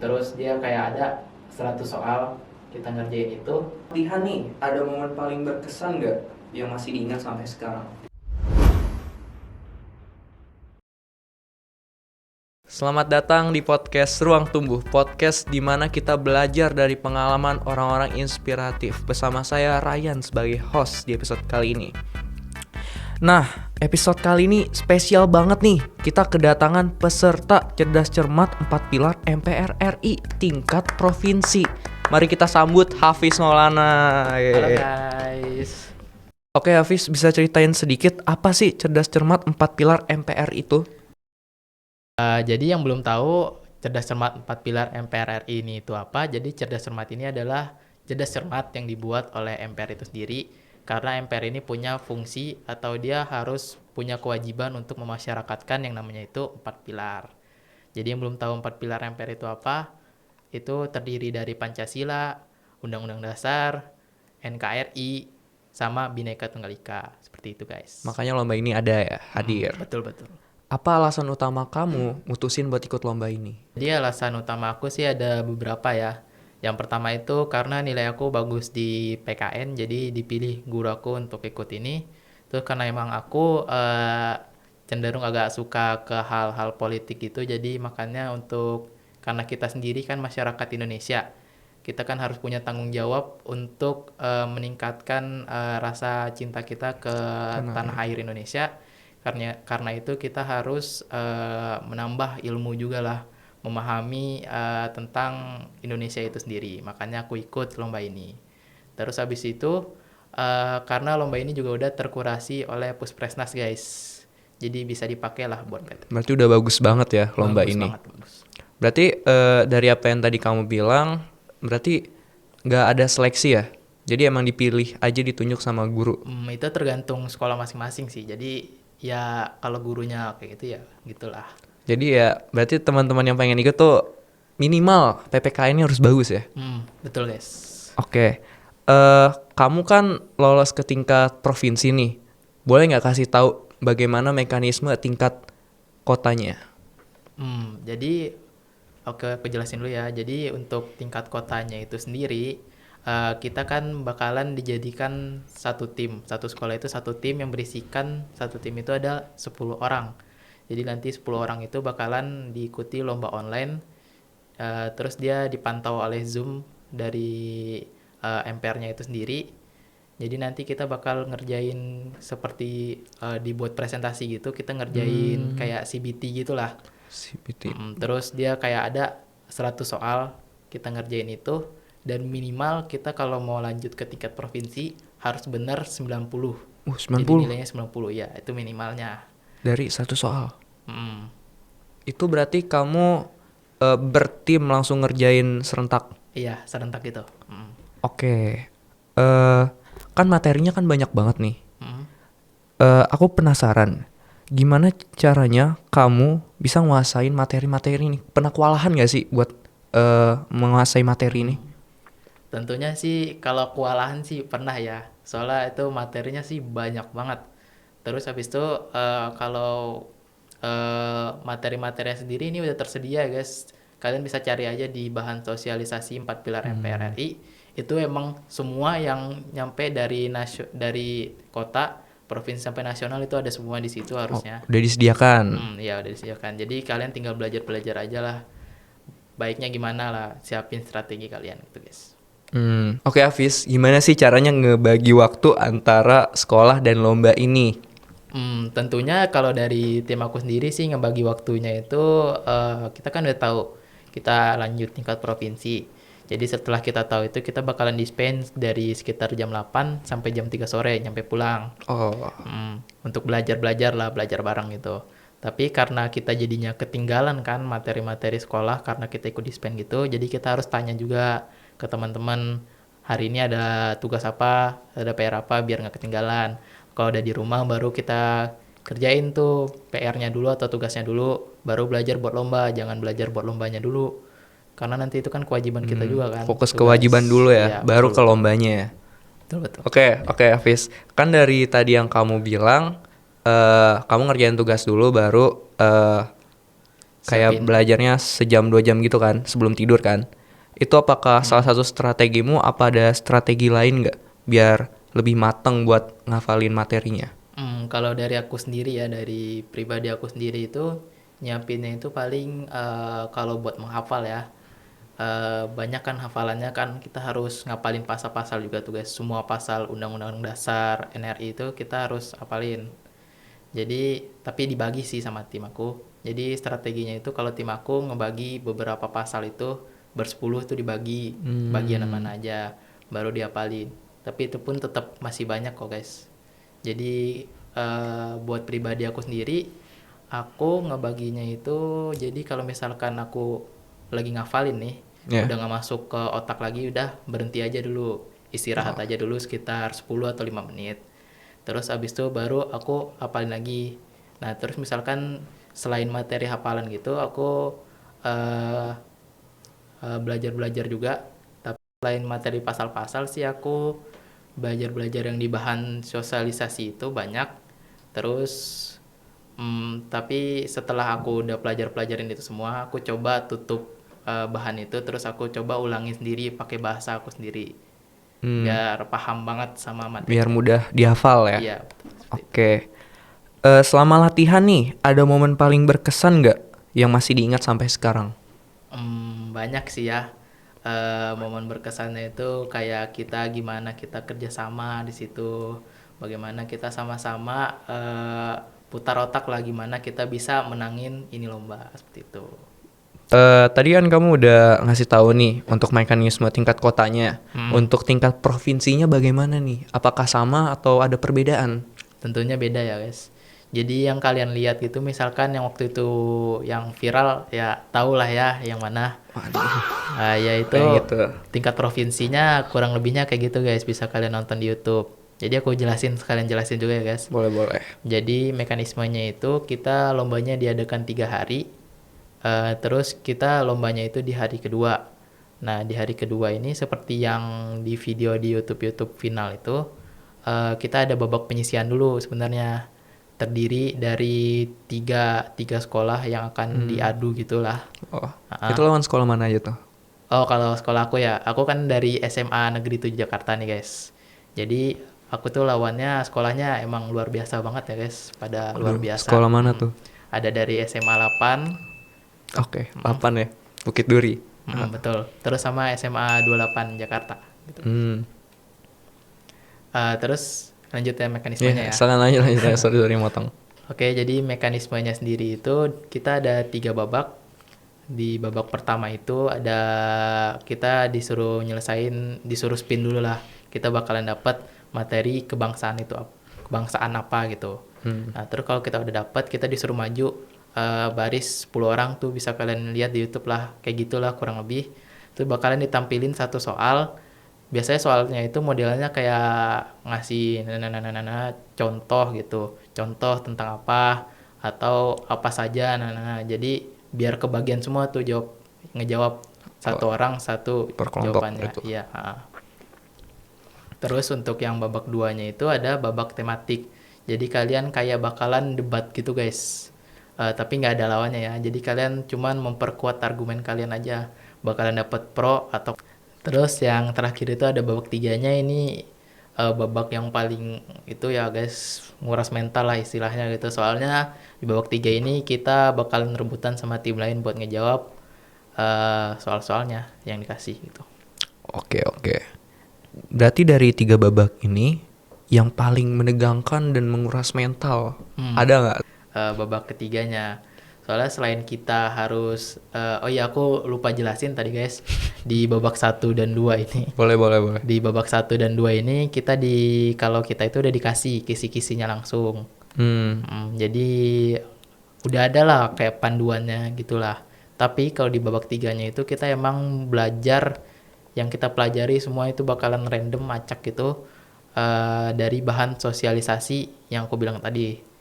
Terus dia kayak ada 100 soal, kita ngerjain itu. Latihan nih, ada momen paling berkesan nggak yang masih diingat sampai sekarang? Selamat datang di podcast Ruang Tumbuh, podcast di mana kita belajar dari pengalaman orang-orang inspiratif. Bersama saya Ryan sebagai host di episode kali ini. Nah, episode kali ini spesial banget nih. Kita kedatangan peserta cerdas cermat 4 pilar MPR RI tingkat provinsi. Mari kita sambut Hafiz Maulana. Halo guys. Oke Hafiz, bisa ceritain sedikit apa sih cerdas cermat 4 pilar MPR itu? Jadi yang belum tahu cerdas cermat 4 pilar MPR RI ini itu apa? Jadi cerdas cermat ini adalah cerdas cermat yang dibuat oleh MPR itu sendiri. Karena MPR ini punya fungsi atau dia harus punya kewajiban untuk memasyarakatkan yang namanya itu 4 pilar. Jadi yang belum tahu 4 pilar MPR itu apa, itu terdiri dari Pancasila, Undang-Undang Dasar, NKRI, sama Bhinneka Tunggal Ika. Seperti itu guys. Makanya lomba ini ada ya, hadir. Betul-betul. Apa alasan utama kamu mutusin buat ikut lomba ini? Jadi alasan utama aku sih ada beberapa ya. Yang pertama itu karena nilai aku bagus di PKN, jadi dipilih guru aku untuk ikut ini. Terus karena emang aku cenderung agak suka ke hal-hal politik gitu, jadi makanya karena kita sendiri kan masyarakat Indonesia, kita kan harus punya tanggung jawab untuk meningkatkan rasa cinta kita ke tanah air Indonesia. Karena itu kita harus menambah ilmu juga lah, memahami tentang Indonesia itu sendiri. Makanya aku ikut lomba ini. Terus habis itu karena lomba ini juga udah terkurasi oleh Puspresnas guys. Jadi bisa dipakai lah buat kita. Berarti udah bagus banget ya lomba Bagus ini. banget, bagus. Berarti dari apa yang tadi kamu bilang, berarti nggak ada seleksi ya? Jadi emang dipilih aja, ditunjuk sama guru. Itu tergantung sekolah masing-masing sih. Jadi ya kalau gurunya kayak gitu ya gitulah. Jadi ya berarti teman-teman yang pengen ikut tuh minimal PPKN-nya harus bagus ya? Betul guys. Oke. Kamu kan lolos ke tingkat provinsi nih. Boleh nggak kasih tahu bagaimana mekanisme tingkat kotanya? Jadi oke, aku jelasin dulu ya. Jadi untuk tingkat kotanya itu sendiri, kita kan bakalan dijadikan satu tim. Satu sekolah itu satu tim yang berisikan, satu tim itu ada 10 orang. Jadi nanti 10 orang itu bakalan diikuti lomba online. Terus dia dipantau oleh Zoom dari MPR-nya itu sendiri. Jadi nanti kita bakal ngerjain seperti dibuat presentasi gitu. Kita ngerjain kayak CBT gitulah. CPT. Terus dia kayak ada 100 soal, kita ngerjain itu, dan minimal kita kalau mau lanjut ke tingkat provinsi harus benar 90. Jadi 90 nilainya 90 ya, itu minimalnya. dari satu soal. Mm, Itu berarti kamu bertim langsung ngerjain serentak. Iya, serentak gitu. Oke. Kan materinya kan banyak banget nih. Mm. Aku penasaran, gimana caranya kamu bisa nguasain materi-materi ini? Pernah kewalahan gak sih buat menguasai materi ini? Tentunya sih kalau kewalahan sih pernah ya, soalnya itu materinya sih banyak banget. Terus habis itu kalau materi-materinya sendiri ini udah tersedia guys. Kalian bisa cari aja di bahan sosialisasi 4 pilar MPR RI. Itu emang semua yang nyampe dari kota, provinsi sampai nasional itu ada semua di situ harusnya. Udah disediakan. Ya udah disediakan. Jadi kalian tinggal belajar aja lah. Baiknya gimana lah, siapin strategi kalian gitu guys. Oke Hafiz, gimana sih caranya ngebagi waktu antara sekolah dan lomba ini? Tentunya kalau dari tim aku sendiri sih ngebagi waktunya itu kita kan udah tahu kita lanjut tingkat provinsi. Jadi setelah kita tahu itu kita bakalan dispense dari sekitar jam 8 sampai jam 3 sore nyampe pulang. Oh, Untuk belajar bareng gitu. Tapi karena kita jadinya ketinggalan kan materi-materi sekolah karena kita ikut dispen gitu, jadi kita harus tanya juga ke teman-teman, hari ini ada tugas apa, ada PR apa biar nggak ketinggalan. Kalau udah di rumah baru kita kerjain tuh PR-nya dulu atau tugasnya dulu, baru belajar buat lomba, jangan belajar buat lombanya dulu. Karena nanti itu kan kewajiban kita juga kan. fokus tugas. kewajiban dulu ya, Iya, baru betul. ke lombanya ya. Betul. Oke Hafiz, kan dari tadi yang kamu bilang, kamu ngerjain tugas dulu baru kayak siapin. belajarnya sejam 2 jam gitu kan sebelum tidur kan. Itu apakah salah satu strategimu, apa ada strategi lain nggak biar lebih mateng buat ngafalin materinya? Kalau dari aku sendiri ya, dari pribadi aku sendiri itu nyiapinnya itu paling kalau buat menghafal ya. Banyak kan hafalannya kan kita harus ngapalin pasal-pasal juga tuh guys. Semua pasal Undang-Undang Dasar NRI itu kita harus hafalin. Jadi tapi dibagi sih sama tim aku. Jadi strateginya itu kalau tim aku ngebagi beberapa pasal itu bersepuluh tuh dibagi bagian mana aja baru dihafalin. Tapi itu pun tetap masih banyak kok guys. Jadi buat pribadi aku sendiri, aku ngebaginya itu jadi kalau misalkan aku lagi ngafalin nih, Ya. udah nggak masuk ke otak lagi, udah berhenti aja dulu, istirahat aja dulu sekitar 10 atau 5 menit. Terus abis itu baru aku hafalin lagi. Nah terus misalkan selain materi hafalan gitu, aku eh, belajar-belajar juga. Tapi selain materi pasal-pasal sih aku belajar-belajar yang di bahan sosialisasi itu banyak. Terus tapi setelah aku udah pelajarin itu semua, aku coba tutup bahan itu, terus aku coba ulangi sendiri pakai bahasa aku sendiri, biar paham banget sama Biar materinya. mudah dihafal ya. Iya, betul, seperti itu. Oke. Selama latihan nih, ada momen paling berkesan nggak yang masih diingat sampai sekarang? Banyak sih ya. Momen berkesannya itu kayak kita gimana kita kerjasama di situ, bagaimana kita sama-sama putar otak lah gimana kita bisa menangin ini lomba seperti itu. Tadi kan kamu udah ngasih tahu nih untuk mekanisme tingkat kotanya. Untuk tingkat provinsinya bagaimana nih? Apakah sama atau ada perbedaan? Tentunya beda ya guys. Jadi yang kalian lihat gitu misalkan yang waktu itu yang viral ya tau lah ya yang mana. Yaitu Kayak gitu. tingkat provinsinya kurang lebihnya kayak gitu guys, bisa kalian nonton di YouTube. Jadi aku jelasin sekalian jelasin juga ya guys. Boleh. Jadi mekanismenya itu kita lombanya diadakan 3 hari. Terus kita lombanya itu di hari kedua. Nah di hari kedua ini seperti yang di video di YouTube final itu, kita ada babak penyisian dulu sebenarnya, terdiri dari tiga sekolah yang akan diadu gitulah. Oh, itu lawan sekolah mana aja tuh? Oh kalau sekolah aku ya, aku kan dari SMA Negeri 7 Jakarta nih guys. Jadi aku tuh lawannya sekolahnya emang luar biasa banget ya guys, pada luar biasa. Sekolah mana tuh? Ada dari SMA 8, Oke, 8 ya. Bukit Duri. betul. Terus sama SMA 28 Jakarta. Gitu. Terus lanjut ya mekanismenya ya. Silakan lanjut. Sorry motong. Oke, jadi mekanismenya sendiri itu kita ada 3 babak. Di babak pertama itu ada kita disuruh spin dulu lah. Kita bakalan dapat materi kebangsaan itu, kebangsaan apa gitu. Nah, terus kalau kita udah dapat, kita disuruh maju baris 10 orang tuh, bisa kalian lihat di YouTube lah, kayak gitulah kurang lebih. Terus bakalan ditampilin satu soal. Biasanya soalnya itu modelnya kayak ngasih contoh gitu. Contoh tentang apa atau apa saja. Jadi biar kebagian semua tuh ngejawab satu orang satu per kelompok jawabannya. gitu. Iya, Terus untuk yang babak duanya itu ada babak tematik. Jadi kalian kayak bakalan debat gitu guys. Tapi nggak ada lawannya ya. Jadi kalian cuman memperkuat argumen kalian aja. Bakalan dapat pro atau. Terus yang terakhir itu ada babak tiganya, ini babak yang paling itu ya guys, nguras mental lah istilahnya gitu. Soalnya di babak 3 ini kita bakalan rebutan sama tim lain buat ngejawab soal-soalnya yang dikasih gitu. Oke. Berarti dari 3 babak ini yang paling menegangkan dan menguras mental ada nggak? Babak ketiganya. Soalnya selain kita harus oh iya aku lupa jelasin tadi guys, di babak 1 dan 2 ini. Boleh. Di babak 1 dan 2 ini kita kalau kita itu udah dikasih kisi-kisinya langsung. Jadi udah ada lah kayak panduannya gitulah. Tapi kalau di babak 3-nya itu kita emang belajar, yang kita pelajari semua itu bakalan random acak gitu, dari bahan sosialisasi yang aku bilang tadi.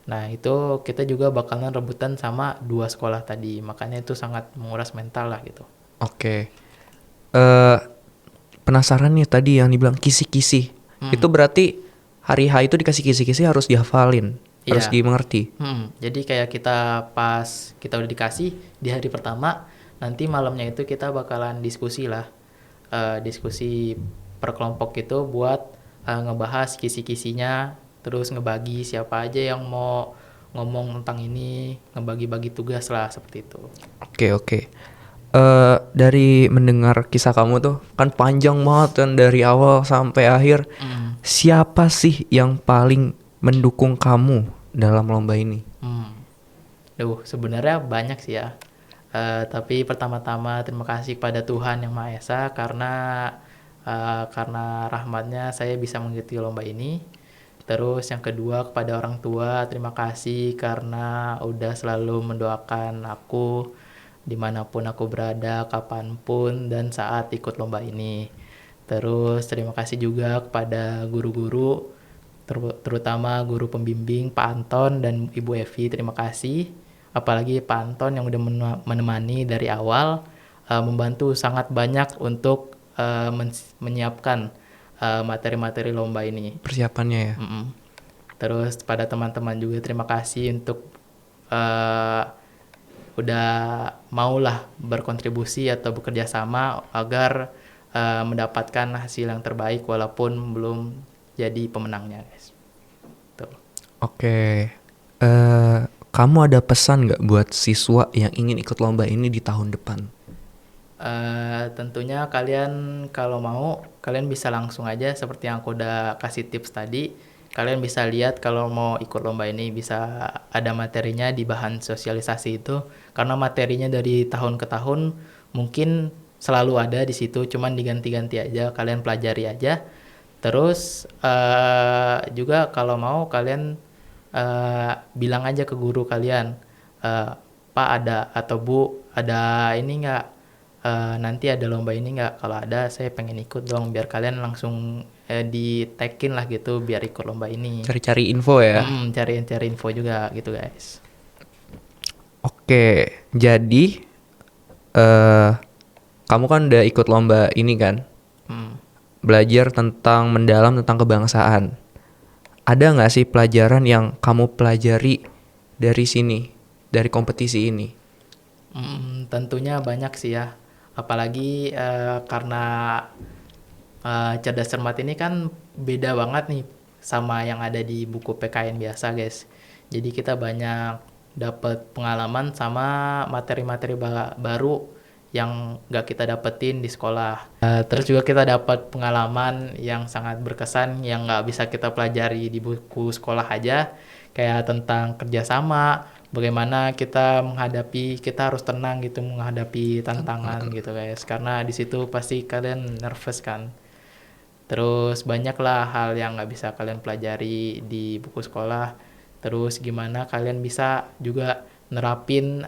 Nah itu kita juga bakalan rebutan sama 2 sekolah tadi, makanya itu sangat menguras mental lah gitu. Oke. Penasaran nih tadi yang dibilang kisi-kisi. Itu berarti hari H itu dikasih kisi-kisi harus dihafalin. harus Iya. dimengerti. Jadi kayak kita pas kita udah dikasih di hari pertama, nanti malamnya itu kita bakalan diskusi lah, diskusi per kelompok gitu buat ngebahas kisi-kisinya, terus ngebagi siapa aja yang mau ngomong tentang ini, ngebagi-bagi tugas lah seperti itu. Oke, oke. Dari mendengar kisah kamu tuh kan panjang banget kan dari awal sampai akhir. Siapa sih yang paling mendukung kamu dalam lomba ini? Sebenarnya banyak sih ya. Tapi pertama-tama terima kasih kepada Tuhan Yang Maha Esa karena rahmatnya saya bisa mengikuti lomba ini. Terus yang kedua kepada orang tua terima kasih karena udah selalu mendoakan aku dimanapun aku berada, kapanpun dan saat ikut lomba ini. Terus terima kasih juga kepada guru-guru, terutama guru pembimbing Pak Anton dan Ibu Evi, terima kasih. Apalagi Pak Anton yang udah menemani dari awal, membantu sangat banyak untuk menyiapkan materi-materi lomba ini. Persiapannya ya. Terus pada teman-teman juga terima kasih untuk udah maulah berkontribusi atau bekerja sama agar mendapatkan hasil yang terbaik walaupun belum jadi pemenangnya, guys. Tuh. Oke. Kamu ada pesan nggak buat siswa yang ingin ikut lomba ini di tahun depan? Tentunya kalian kalau mau kalian bisa langsung aja seperti yang aku udah kasih tips tadi. Kalian bisa lihat kalau mau ikut lomba ini bisa ada materinya di bahan sosialisasi itu, karena materinya dari tahun ke tahun mungkin selalu ada di situ, cuman diganti-ganti aja, kalian pelajari aja. Terus juga kalau mau kalian bilang aja ke guru kalian, Pak ada atau Bu ada ini nggak, nanti ada lomba ini nggak, kalau ada saya pengen ikut dong, biar kalian langsung di-tag-in lah gitu biar ikut lomba ini. Cari-cari info ya. Cari info juga gitu guys. Oke, jadi kamu kan udah ikut lomba ini kan? Belajar tentang mendalam tentang kebangsaan. Ada nggak sih pelajaran yang kamu pelajari dari sini, dari kompetisi ini? Tentunya banyak sih ya. Apalagi karena cerdas cermat ini kan beda banget nih sama yang ada di buku PKN biasa guys. Jadi kita banyak dapat pengalaman sama materi-materi baru yang gak kita dapetin di sekolah. Terus juga kita dapat pengalaman yang sangat berkesan yang gak bisa kita pelajari di buku sekolah aja, kayak tentang kerjasama, bagaimana kita harus tenang gitu menghadapi tantangan gitu guys, karena di situ pasti kalian nervous kan. Terus banyaklah hal yang nggak bisa kalian pelajari di buku sekolah. Terus gimana kalian bisa juga nerapin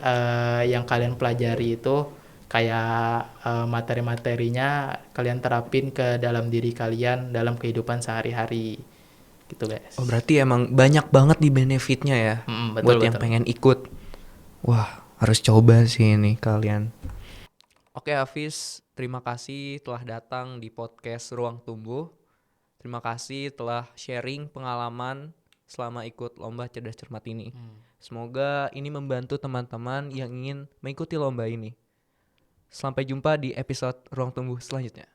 yang kalian pelajari itu, kayak materi-materinya kalian terapin ke dalam diri kalian dalam kehidupan sehari-hari gitu guys. Oh berarti emang banyak banget di benefitnya ya. Buat yang Betul. pengen ikut. Wah harus coba sih ini kalian. Oke Hafiz, terima kasih telah datang di podcast Ruang Tumbuh. Terima kasih telah sharing pengalaman selama ikut lomba cerdas cermat ini. Semoga ini membantu teman-teman yang ingin mengikuti lomba ini. Sampai jumpa di episode Ruang Tumbuh selanjutnya.